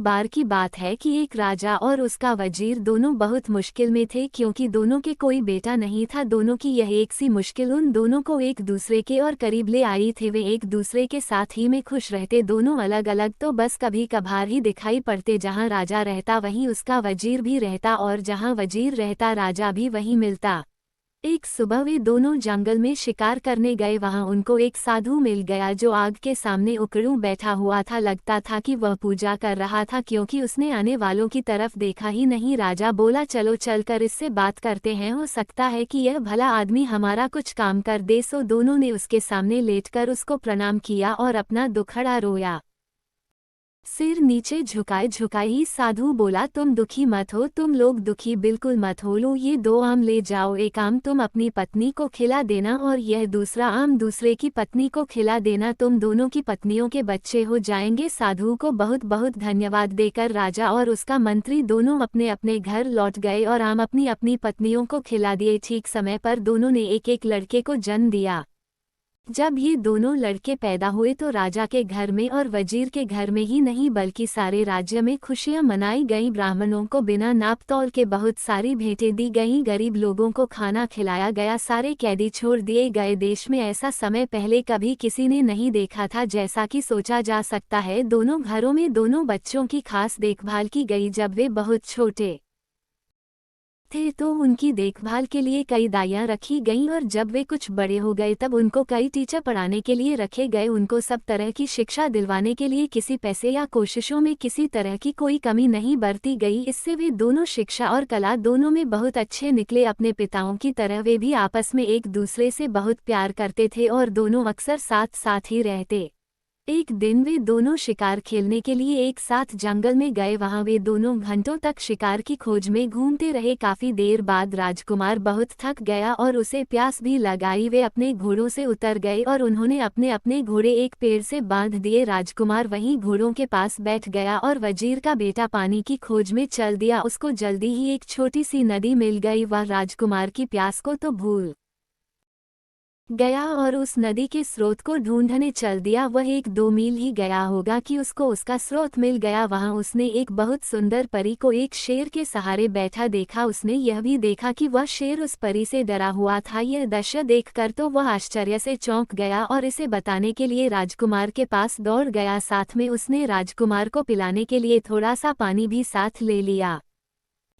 बार की बात है कि एक राजा और उसका वजीर दोनों बहुत मुश्किल में थे, क्योंकि दोनों के कोई बेटा नहीं था। दोनों की यह एक सी मुश्किल उन दोनों को एक दूसरे के और करीब ले आई थी। वे एक दूसरे के साथ ही में खुश रहते, दोनों अलग अलग तो बस कभी कभार ही दिखाई पड़ते। जहाँ राजा रहता वहीं उसका वजीर भी रहता, और जहाँ वजीर रहता राजा भी वहीं मिलता। एक सुबह वे दोनों जंगल में शिकार करने गए। वहां उनको एक साधु मिल गया जो आग के सामने उकड़ू बैठा हुआ था। लगता था कि वह पूजा कर रहा था, क्योंकि उसने आने वालों की तरफ देखा ही नहीं। राजा बोला, चलो चलकर इससे बात करते हैं, हो सकता है कि यह भला आदमी हमारा कुछ काम कर दे। सो दोनों ने उसके सामने लेटकर उसको प्रणाम किया और अपना दुखड़ा रोया। सिर नीचे झुकाए झुकाए ही साधु बोला, तुम दुखी मत हो, तुम लोग दुखी बिल्कुल मत हो। लो ये 2 आम ले जाओ, एक आम तुम अपनी पत्नी को खिला देना और यह दूसरा आम दूसरे की पत्नी को खिला देना, तुम दोनों की पत्नियों के बच्चे हो जाएंगे। साधु को बहुत बहुत धन्यवाद देकर राजा और उसका मंत्री दोनों अपने अपने घर लौट गए और आम अपनी अपनी पत्नियों को खिला दिए। ठीक समय पर दोनों ने एक एक लड़के को जन्म दिया। जब ये दोनों लड़के पैदा हुए तो राजा के घर में और वजीर के घर में ही नहीं बल्कि सारे राज्य में खुशियां मनाई गईं। ब्राह्मणों को बिना नाप तौल के बहुत सारी भेंटें दी गईं, गरीब लोगों को खाना खिलाया गया, सारे कैदी छोड़ दिए गए। देश में ऐसा समय पहले कभी किसी ने नहीं देखा था। जैसा कि सोचा जा सकता है, दोनों घरों में दोनों बच्चों की खास देखभाल की गई। जब वे बहुत छोटे थे तो उनकी देखभाल के लिए कई दाइयाँ रखी गईं, और जब वे कुछ बड़े हो गए तब उनको कई टीचर पढ़ाने के लिए रखे गए। उनको सब तरह की शिक्षा दिलवाने के लिए किसी पैसे या कोशिशों में किसी तरह की कोई कमी नहीं बरती गई। इससे वे दोनों शिक्षा और कला दोनों में बहुत अच्छे निकले। अपने पिताओं की तरह वे भी आपस में एक दूसरे से बहुत प्यार करते थे और दोनों अक्सर साथ साथ ही रहते। एक दिन वे दोनों शिकार खेलने के लिए एक साथ जंगल में गए। वहां वे दोनों घंटों तक शिकार की खोज में घूमते रहे। काफी देर बाद राजकुमार बहुत थक गया और उसे प्यास भी लगाई। वे अपने घोड़ों से उतर गए और उन्होंने अपने अपने घोड़े एक पेड़ से बांध दिए। राजकुमार वहीं घोड़ों के पास बैठ गया और वजीर का बेटा पानी की खोज में चल दिया। उसको जल्दी ही एक छोटी सी नदी मिल गई। वह राजकुमार की प्यास को तो भूल गया और उस नदी के स्रोत को ढूंढने चल दिया। वह 1-2 मील ही गया होगा कि उसको उसका स्रोत मिल गया। वहां उसने एक बहुत सुंदर परी को एक शेर के सहारे बैठा देखा। उसने यह भी देखा कि वह शेर उस परी से डरा हुआ था। यह दृश्य देखकर तो वह आश्चर्य से चौंक गया और इसे बताने के लिए राजकुमार के पास दौड़ गया। साथ में उसने राजकुमार को पिलाने के लिए थोड़ा सा पानी भी साथ ले लिया।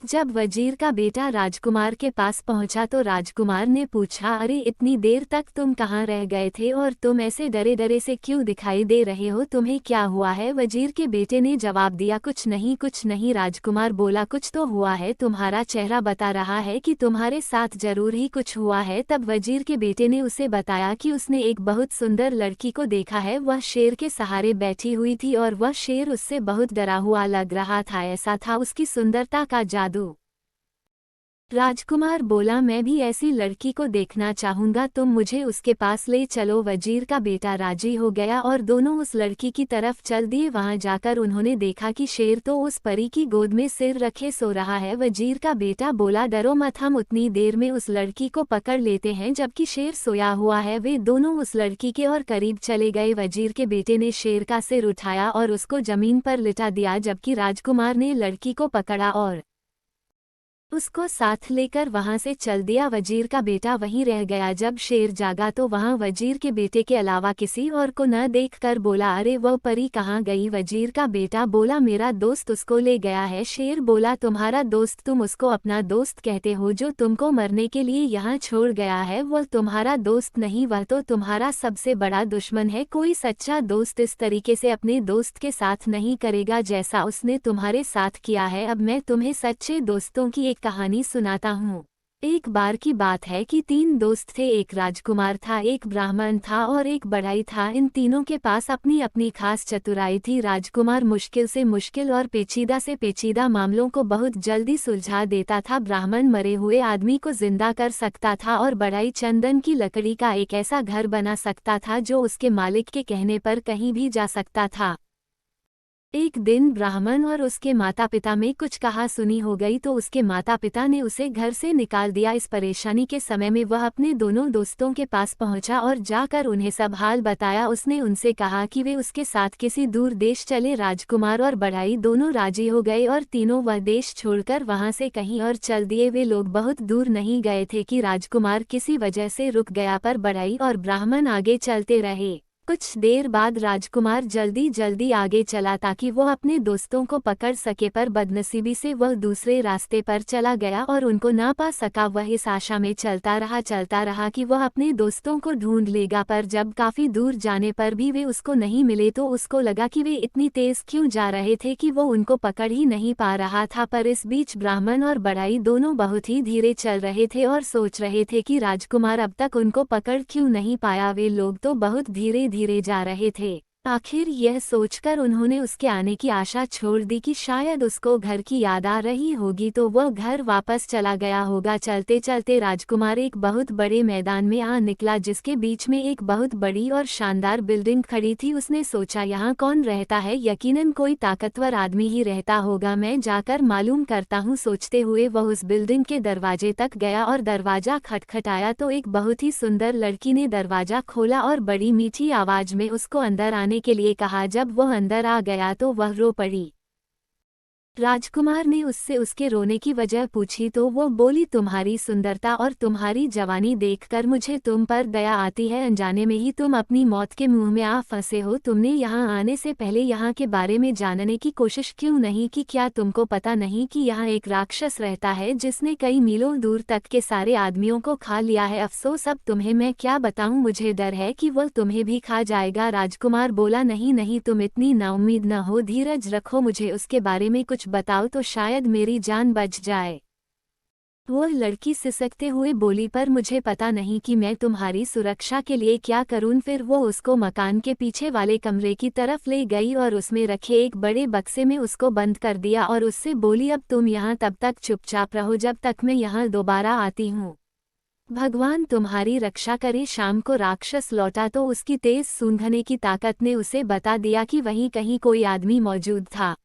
जब वजीर का बेटा राजकुमार के पास पहुंचा तो राजकुमार ने पूछा, अरे इतनी देर तक तुम कहाँ रह गए थे और तुम ऐसे डरे डरे से क्यों दिखाई दे रहे हो, तुम्हें क्या हुआ है? वजीर के बेटे ने जवाब दिया, कुछ नहीं कुछ नहीं। राजकुमार बोला, कुछ तो हुआ है, तुम्हारा चेहरा बता रहा है कि तुम्हारे साथ जरूर ही कुछ हुआ है। तब वजीर के बेटे ने उसे बताया कि उसने एक बहुत सुंदर लड़की को देखा है। वह शेर के सहारे बैठी हुई थी और वह शेर उससे बहुत डरा हुआ लग रहा था। ऐसा था उसकी सुंदरता का जादू। राजकुमार बोला, मैं भी ऐसी लड़की को देखना चाहूंगा, तुम मुझे उसके पास ले चलो। वजीर का बेटा राजी हो गया और दोनों उस लड़की की तरफ चल दिए। वहां जाकर उन्होंने देखा कि शेर तो उस परी की गोद में सिर रखे सो रहा है। वजीर का बेटा बोला, डरो मत, हम उतनी देर में उस लड़की को पकड़ लेते हैं जबकि शेर सोया हुआ है। वे दोनों उस लड़की के और करीब चले गए। वजीर के बेटे ने शेर का सिर उठाया और उसको जमीन पर लिटा दिया, जबकि राजकुमार ने लड़की को पकड़ा और उसको साथ लेकर वहां से चल दिया। वजीर का बेटा वहीं रह गया। जब शेर जागा तो वहां वजीर के बेटे के अलावा किसी और को न देखकर बोला, अरे वह परी कहाँ गई? वजीर का बेटा बोला, मेरा दोस्त उसको ले गया है। शेर बोला, तुम्हारा दोस्त? तुम उसको अपना दोस्त कहते हो जो तुमको मरने के लिए यहाँ छोड़ गया है? वह तुम्हारा दोस्त नहीं, वह तो तुम्हारा सबसे बड़ा दुश्मन है। कोई सच्चा दोस्त इस तरीके से अपने दोस्त के साथ नहीं करेगा जैसा उसने तुम्हारे साथ किया है। अब मैं तुम्हें सच्चे दोस्तों की कहानी सुनाता हूँ। एक बार की बात है कि 3 दोस्त थे। एक राजकुमार था, एक ब्राह्मण था और एक बढ़ई था। इन तीनों के पास अपनी अपनी खास चतुराई थी। राजकुमार मुश्किल से मुश्किल और पेचीदा से पेचीदा मामलों को बहुत जल्दी सुलझा देता था। ब्राह्मण मरे हुए आदमी को जिंदा कर सकता था और बढ़ई चंदन की लकड़ी का एक ऐसा घर बना सकता था जो उसके मालिक के कहने पर कहीं भी जा सकता था। एक दिन ब्राह्मण और उसके माता पिता में कुछ कहा सुनी हो गई तो उसके माता पिता ने उसे घर से निकाल दिया। इस परेशानी के समय में वह अपने दोनों दोस्तों के पास पहुंचा और जाकर उन्हें सब हाल बताया। उसने उनसे कहा कि वे उसके साथ किसी दूर देश चले। राजकुमार और बढ़ई दोनों राजी हो गए और तीनों वह देश छोड़कर वहां से कहीं और चल दिए। वे लोग बहुत दूर नहीं गए थे कि राजकुमार किसी वजह से रुक गया, पर बढ़ई और ब्राह्मण आगे चलते रहे। कुछ देर बाद राजकुमार जल्दी जल्दी आगे चला ताकि वो अपने दोस्तों को पकड़ सके, पर बदनसीबी से वह दूसरे रास्ते पर चला गया और उनको ना पा सका। वह इस आशा में चलता रहा कि वह अपने दोस्तों को ढूंढ लेगा, पर जब काफी दूर जाने पर भी वे उसको नहीं मिले तो उसको लगा कि वे इतनी तेज क्यों जा रहे थे कि वो उनको पकड़ ही नहीं पा रहा था। पर इस बीच ब्राह्मण और बढ़ई दोनों बहुत ही धीरे चल रहे थे और सोच रहे थे कि राजकुमार अब तक उनको पकड़ क्यों नहीं पाया। वे लोग तो बहुत धीरे धीरे जा रहे थे। आखिर यह सोचकर उन्होंने उसके आने की आशा छोड़ दी कि शायद उसको घर की याद आ रही होगी तो वह घर वापस चला गया होगा। चलते चलते राजकुमार एक बहुत बड़े मैदान में आ निकला जिसके बीच में एक बहुत बड़ी और शानदार बिल्डिंग खड़ी थी। उसने सोचा यहाँ कौन रहता है, यकीनन कोई ताकतवर आदमी ही रहता होगा, मैं जाकर मालूम करता हूँ। सोचते हुए वह उस बिल्डिंग के दरवाजे तक गया और दरवाजा खटखटाया तो एक बहुत ही सुंदर लड़की ने दरवाजा खोला और बड़ी मीठी आवाज में उसको अंदर आने के लिए कहा। जब वह अंदर आ गया तो वह रो पड़ी। राजकुमार ने उससे उसके रोने की वजह पूछी तो वो बोली, तुम्हारी सुंदरता और तुम्हारी जवानी देखकर मुझे तुम पर दया आती है। अनजाने में ही तुम अपनी मौत के मुंह में आ फंसे हो। तुमने यहाँ आने से पहले यहाँ के बारे में जानने की कोशिश क्यों नहीं की? क्या तुमको पता नहीं कि यहाँ एक राक्षस रहता है जिसने कई मीलों दूर तक के सारे आदमियों को खा लिया है? अफसोस, अब तुम्हें मैं क्या बताऊं, मुझे डर है कि वह तुम्हें भी खा जाएगा। राजकुमार बोला, नहीं नहीं, तुम इतनी नाउम्मीद न हो, धीरज रखो, मुझे उसके बारे में कुछ बताओ तो शायद मेरी जान बच जाए। वह लड़की सिसकते हुए बोली, पर मुझे पता नहीं कि मैं तुम्हारी सुरक्षा के लिए क्या करूं। फिर वो उसको मकान के पीछे वाले कमरे की तरफ ले गई और उसमें रखे एक बड़े बक्से में उसको बंद कर दिया और उससे बोली, अब तुम यहाँ तब तक चुपचाप रहो जब तक मैं यहाँ दोबारा आती हूँ। भगवान तुम्हारी रक्षा करे। शाम को राक्षस लौटा तो उसकी तेज सूंघने की ताकत ने उसे बता दिया कि वहीं कहीं कोई आदमी मौजूद था।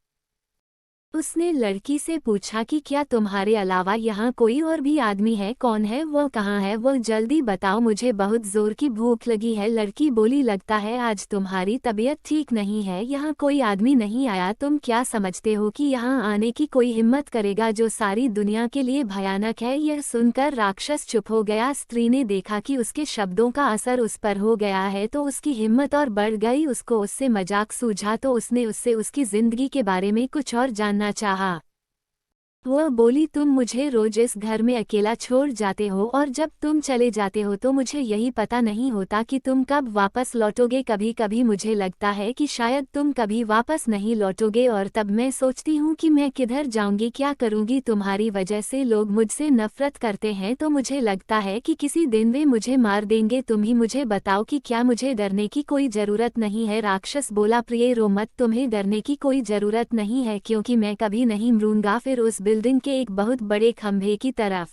उसने लड़की से पूछा कि क्या तुम्हारे अलावा यहाँ कोई और भी आदमी है? कौन है वो, कहाँ है वो, जल्दी बताओ, मुझे बहुत जोर की भूख लगी है। लड़की बोली, लगता है आज तुम्हारी तबीयत ठीक नहीं है, यहाँ कोई आदमी नहीं आया। तुम क्या समझते हो कि यहाँ आने की कोई हिम्मत करेगा जो सारी दुनिया के लिए भयानक है? यह सुनकर राक्षस चुप हो गया। स्त्री ने देखा कि उसके शब्दों का असर उस पर हो गया है तो उसकी हिम्मत और बढ़ गई। उसको उससे मजाक सूझा तो उसने उससे उसकी जिंदगी के बारे में कुछ और जानना चाहा। वह बोली, तुम मुझे रोज इस घर में अकेला छोड़ जाते हो और जब तुम चले जाते हो तो मुझे यही पता नहीं होता कि तुम कब वापस लौटोगे। कभी कभी मुझे लगता है कि शायद तुम कभी वापस नहीं लौटोगे और तब मैं सोचती हूँ कि मैं किधर जाऊंगी, क्या करूंगी। तुम्हारी वजह से लोग मुझसे नफरत करते हैं तो मुझे लगता है कि किसी दिन वे मुझे मार देंगे। तुम ही मुझे बताओ कि क्या मुझे डरने की कोई जरूरत नहीं है? राक्षस बोला, प्रिय रो मत, तुम्हें डरने की कोई जरूरत नहीं है क्योंकि मैं कभी नहीं मरूंगा। फिर उस बिल्डिंग के एक बहुत बड़े खंभे की तरफ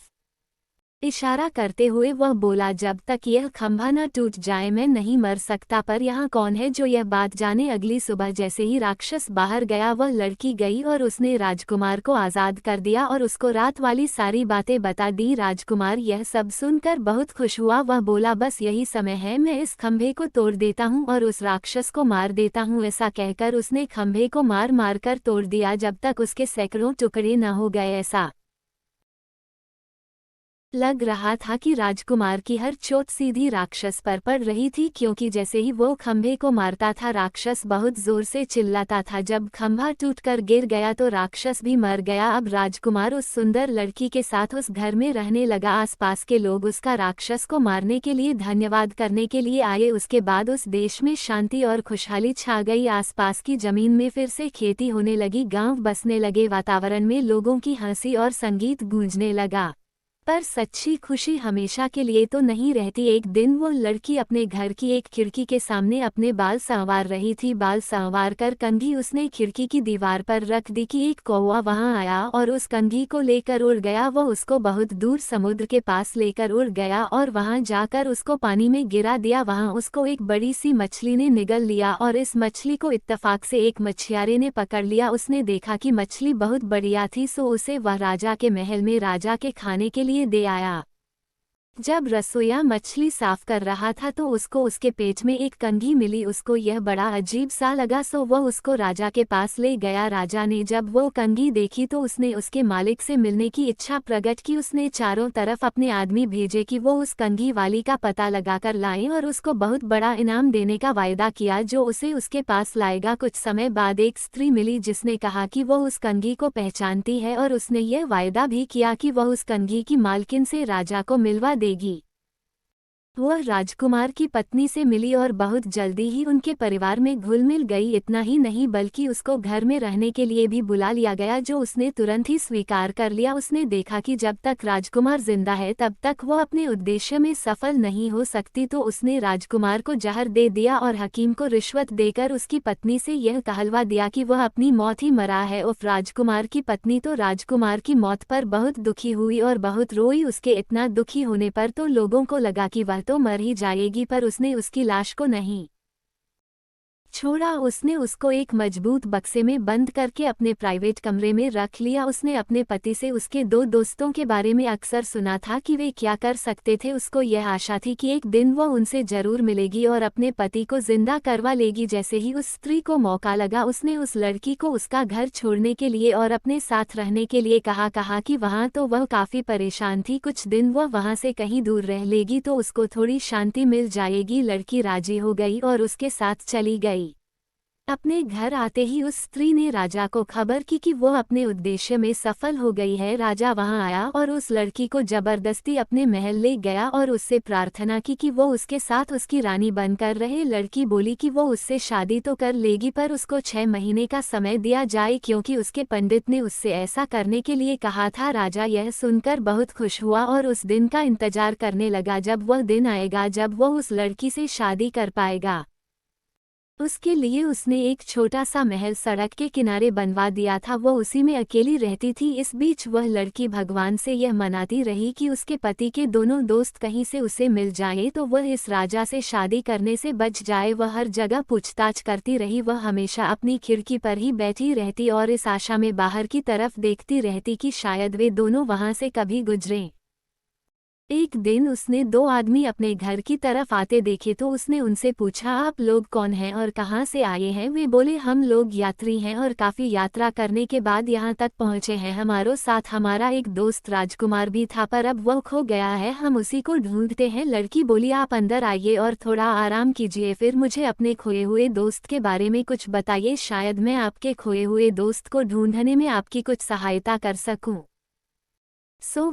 इशारा करते हुए वह बोला, जब तक यह खंभा न टूट जाए मैं नहीं मर सकता। पर यहाँ कौन है जो यह बात जाने? अगली सुबह जैसे ही राक्षस बाहर गया वह लड़की गई और उसने राजकुमार को आज़ाद कर दिया और उसको रात वाली सारी बातें बता दी। राजकुमार यह सब सुनकर बहुत खुश हुआ। वह बोला, बस यही समय है, मैं इस खंभे को तोड़ देता हूँ और उस राक्षस को मार देता हूँ। ऐसा कहकर उसने खंभे को मार मार कर तोड़ दिया जब तक उसके सैकड़ों टुकड़े न हो गए। ऐसा लग रहा था कि राजकुमार की हर चोट सीधी राक्षस पर पड़ रही थी क्योंकि जैसे ही वो खंभे को मारता था राक्षस बहुत जोर से चिल्लाता था। जब खंभा टूटकर गिर गया तो राक्षस भी मर गया। अब राजकुमार उस सुंदर लड़की के साथ उस घर में रहने लगा। आसपास के लोग उसका राक्षस को मारने के लिए धन्यवाद करने के लिए आए। उसके बाद उस देश में शांति और खुशहाली छा गई। आसपास की जमीन में फिर से खेती होने लगी, गाँव बसने लगे, वातावरण में लोगों की हंसी और संगीत गूंजने लगा। पर सच्ची खुशी हमेशा के लिए तो नहीं रहती। एक दिन वो लड़की अपने घर की एक खिड़की के सामने अपने बाल संवार रही थी। बाल संवार कर कंघी उसने खिड़की की दीवार पर रख दी कि एक कौवा वहां आया और उस कंघी को लेकर उड़ गया। वो उसको बहुत दूर समुद्र के पास लेकर उड़ गया और वहां जाकर उसको पानी में गिरा दिया। वहां उसको एक बड़ी सी मछली ने निगल लिया और इस मछली को इत्तेफाक से एक मछियारे ने पकड़ लिया। उसने देखा कि मछली बहुत बढ़िया थी, सो उसे वह राजा के महल में राजा के खाने के लिए दे आया। जब रसोइया मछली साफ कर रहा था तो उसको उसके पेट में एक कंघी मिली। उसको यह बड़ा अजीब सा लगा, सो वह उसको राजा के पास ले गया। राजा ने जब वो कंघी देखी तो उसने उसके मालिक से मिलने की इच्छा प्रकट की। उसने चारों तरफ अपने आदमी भेजे कि वो उस कंघी वाली का पता लगाकर लाएं और उसको बहुत बड़ा इनाम देने का वायदा किया जो उसे उसके पास लाएगा। कुछ समय बाद एक स्त्री मिली जिसने कहा कि वो उस कंघी को पहचानती है और उसने यह वायदा भी किया कि वह उस कंघी की मालकिन से राजा को मिलवा देगी। वह राजकुमार की पत्नी से मिली और बहुत जल्दी ही उनके परिवार में घुल मिल गई। इतना ही नहीं बल्कि उसको घर में रहने के लिए भी बुला लिया गया, जो उसने तुरंत ही स्वीकार कर लिया। उसने देखा कि जब तक राजकुमार जिंदा है तब तक वो अपने उद्देश्य में सफल नहीं हो सकती, तो उसने राजकुमार को जहर दे दिया और हकीम को रिश्वत देकर उसकी पत्नी से यह कहलवा दिया कि वह अपनी मौत ही मरा है। उफ! राजकुमार की पत्नी तो राजकुमार की मौत पर बहुत दुखी हुई और बहुत रोई। उसके इतना दुखी होने पर तो लोगों को लगा कि वह तो मर ही जाएगी, पर उसने उसकी लाश को नहीं छोड़ा। उसने उसको एक मजबूत बक्से में बंद करके अपने प्राइवेट कमरे में रख लिया। उसने अपने पति से उसके दो दोस्तों के बारे में अक्सर सुना था कि वे क्या कर सकते थे। उसको यह आशा थी कि एक दिन वो उनसे जरूर मिलेगी और अपने पति को जिंदा करवा लेगी। जैसे ही उस स्त्री को मौका लगा उसने उस लड़की को उसका घर छोड़ने के लिए और अपने साथ रहने के लिए कहा कि वहाँ तो वह काफ़ी परेशान थी, कुछ दिन वह वहाँ से कहीं दूर रह लेगी तो उसको थोड़ी शांति मिल जाएगी। लड़की राजी हो गई और उसके साथ चली गई। अपने घर आते ही उस स्त्री ने राजा को खबर की कि वो अपने उद्देश्य में सफल हो गई है। राजा वहां आया और उस लड़की को जबरदस्ती अपने महल ले गया और उससे प्रार्थना की कि वो उसके साथ उसकी रानी बनकर रहे। लड़की बोली कि वो उससे शादी तो कर लेगी पर उसको 6 महीने का समय दिया जाए, क्योंकि उसके पंडित ने उससे ऐसा करने के लिए कहा था। राजा यह सुनकर बहुत खुश हुआ और उस दिन का इंतजार करने लगा जब वह दिन आएगा जब वो उस लड़की से शादी कर पाएगा। उसके लिए उसने एक छोटा सा महल सड़क के किनारे बनवा दिया था। वो उसी में अकेली रहती थी। इस बीच वह लड़की भगवान से यह मनाती रही कि उसके पति के दोनों दोस्त कहीं से उसे मिल जाए तो वह इस राजा से शादी करने से बच जाए। वह हर जगह पूछताछ करती रही। वह हमेशा अपनी खिड़की पर ही बैठी रहती और इस आशा में बाहर की तरफ देखती रहती कि शायद वे दोनों वहां से कभी गुजरें। एक दिन उसने 2 आदमी अपने घर की तरफ आते देखे तो उसने उनसे पूछा, आप लोग कौन हैं और कहाँ से आए हैं? वे बोले, हम लोग यात्री हैं और काफ़ी यात्रा करने के बाद यहाँ तक पहुँचे हैं। हमारे साथ हमारा एक दोस्त राजकुमार भी था, पर अब वो खो गया है, हम उसी को ढूंढते हैं। लड़की बोली, आप अंदर आइए और थोड़ा आराम कीजिए, फिर मुझे अपने खोए हुए दोस्त के बारे में कुछ बताइए, शायद मैं आपके खोए हुए दोस्त को ढूंढने में आपकी कुछ सहायता कर सकूं।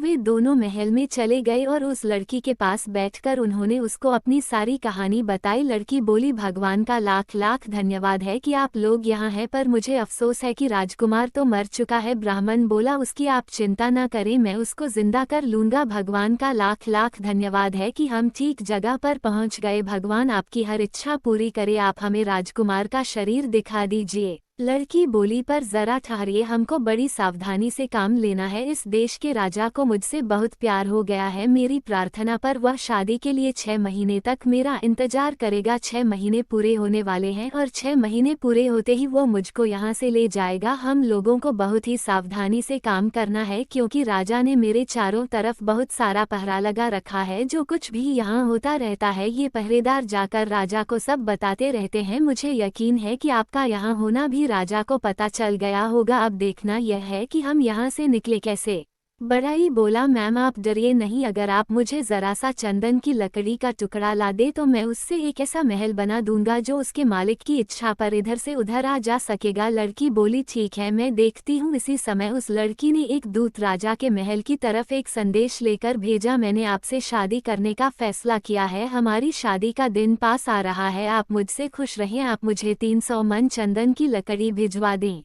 वे दोनों महल में चले गए और उस लड़की के पास बैठकर उन्होंने उसको अपनी सारी कहानी बताई। लड़की बोली, भगवान का लाख लाख धन्यवाद है कि आप लोग यहाँ हैं, पर मुझे अफसोस है कि राजकुमार तो मर चुका है। ब्राह्मण बोला, उसकी आप चिंता न करें, मैं उसको जिंदा कर लूँगा। भगवान का लाख लाख धन्यवाद है कि हम ठीक जगह पर पहुँच गए। भगवान आपकी हर इच्छा पूरी करे, आप हमें राजकुमार का शरीर दिखा दीजिए। लड़की बोली, पर जरा ठहरिए, हमको बड़ी सावधानी से काम लेना है। इस देश के राजा को मुझसे बहुत प्यार हो गया है। मेरी प्रार्थना पर वह शादी के लिए 6 महीने तक मेरा इंतजार करेगा। 6 महीने पूरे होने वाले हैं और 6 महीने पूरे होते ही वो मुझको यहाँ से ले जाएगा। हम लोगों को बहुत ही सावधानी से काम करना है, क्योंकि राजा ने मेरे चारों तरफ बहुत सारा पहरा लगा रखा है। जो कुछ भी यहाँ होता रहता है ये पहरेदार जाकर राजा को सब बताते रहते हैं। मुझे यकीन है कि आपका यहाँ होना भी राजा को पता चल गया होगा। अब देखना यह है कि हम यहाँ से निकले कैसे। बड़ाई बोला, मैम आप डरिए नहीं, अगर आप मुझे जरा सा चंदन की लकड़ी का टुकड़ा ला दे तो मैं उससे एक ऐसा महल बना दूंगा जो उसके मालिक की इच्छा पर इधर से उधर आ जा सकेगा। लड़की बोली, ठीक है, मैं देखती हूँ। इसी समय उस लड़की ने एक दूत राजा के महल की तरफ एक संदेश लेकर भेजा, मैंने आपसे शादी करने का फैसला किया है, हमारी शादी का दिन पास आ रहा है, आप मुझसे खुश रहें, आप मुझे 300 मन चंदन की लकड़ी भिजवा दें।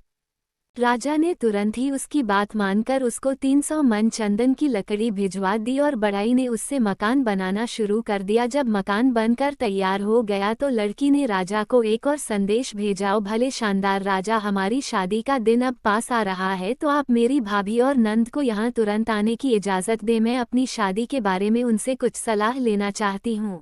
राजा ने तुरंत ही उसकी बात मानकर उसको 300 मन चंदन की लकड़ी भिजवा दी और बढ़ई ने उससे मकान बनाना शुरू कर दिया। जब मकान बनकर तैयार हो गया तो लड़की ने राजा को एक और संदेश भेजा, भले शानदार राजा, हमारी शादी का दिन अब पास आ रहा है, तो आप मेरी भाभी और नंद को यहाँ तुरंत आने की इजाज़त दें। मैं अपनी शादी के बारे में उनसे कुछ सलाह लेना चाहती हूँ।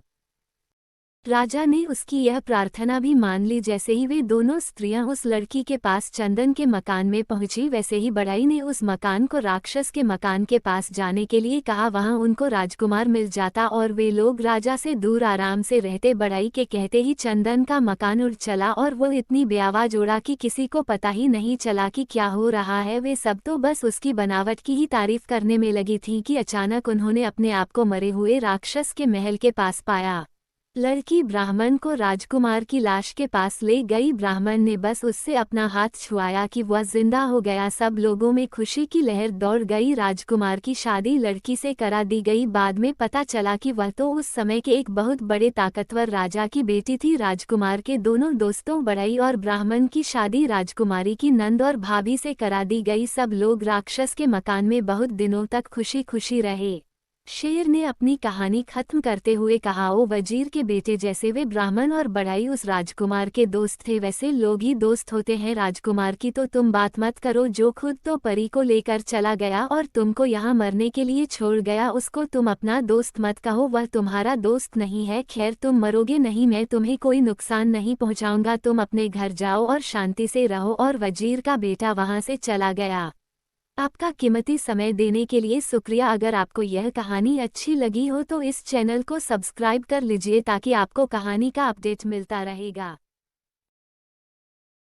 राजा ने उसकी यह प्रार्थना भी मान ली। जैसे ही वे दोनों स्त्रियां उस लड़की के पास चंदन के मकान में पहुंची, वैसे ही बढ़ई ने उस मकान को राक्षस के मकान के पास जाने के लिए कहा। वहां उनको राजकुमार मिल जाता और वे लोग राजा से दूर आराम से रहते। बढ़ई के कहते ही चंदन का मकान उड़ चला और वो इतनी बेआवाज उड़ा कि किसी को पता ही नहीं चला कि क्या हो रहा है। वे सब तो बस उसकी बनावट की ही तारीफ करने में लगी थी कि अचानक उन्होंने अपने आप को मरे हुए राक्षस के महल के पास पाया। लड़की ब्राह्मण को राजकुमार की लाश के पास ले गई। ब्राह्मण ने बस उससे अपना हाथ छुआया कि वह जिंदा हो गया। सब लोगों में खुशी की लहर दौड़ गई। राजकुमार की शादी लड़की से करा दी गई। बाद में पता चला कि वह तो उस समय के एक बहुत बड़े ताकतवर राजा की बेटी थी। राजकुमार के दोनों दोस्तों बढ़ई और ब्राह्मण की शादी राजकुमारी की नंद और भाभी से करा दी गई। सब लोग राक्षस के मकान में बहुत दिनों तक खुशी खुशी रहे। शेर ने अपनी कहानी खत्म करते हुए कहा, ओ वजीर के बेटे, जैसे वे ब्राह्मण और बढ़ई उस राजकुमार के दोस्त थे, वैसे लोग ही दोस्त होते हैं। राजकुमार की तो तुम बात मत करो, जो खुद तो परी को लेकर चला गया और तुमको यहाँ मरने के लिए छोड़ गया, उसको तुम अपना दोस्त मत कहो, वह तुम्हारा दोस्त नहीं है। खैर, तुम मरोगे नहीं, मैं तुम्हें कोई नुकसान नहीं पहुँचाऊंगा, तुम अपने घर जाओ और शांति से रहो। और वजीर का बेटा वहाँ से चला गया। आपका कीमती समय देने के लिए शुक्रिया। अगर आपको यह कहानी अच्छी लगी हो तो इस चैनल को सब्सक्राइब कर लीजिए ताकि आपको कहानी का अपडेट मिलता रहेगा।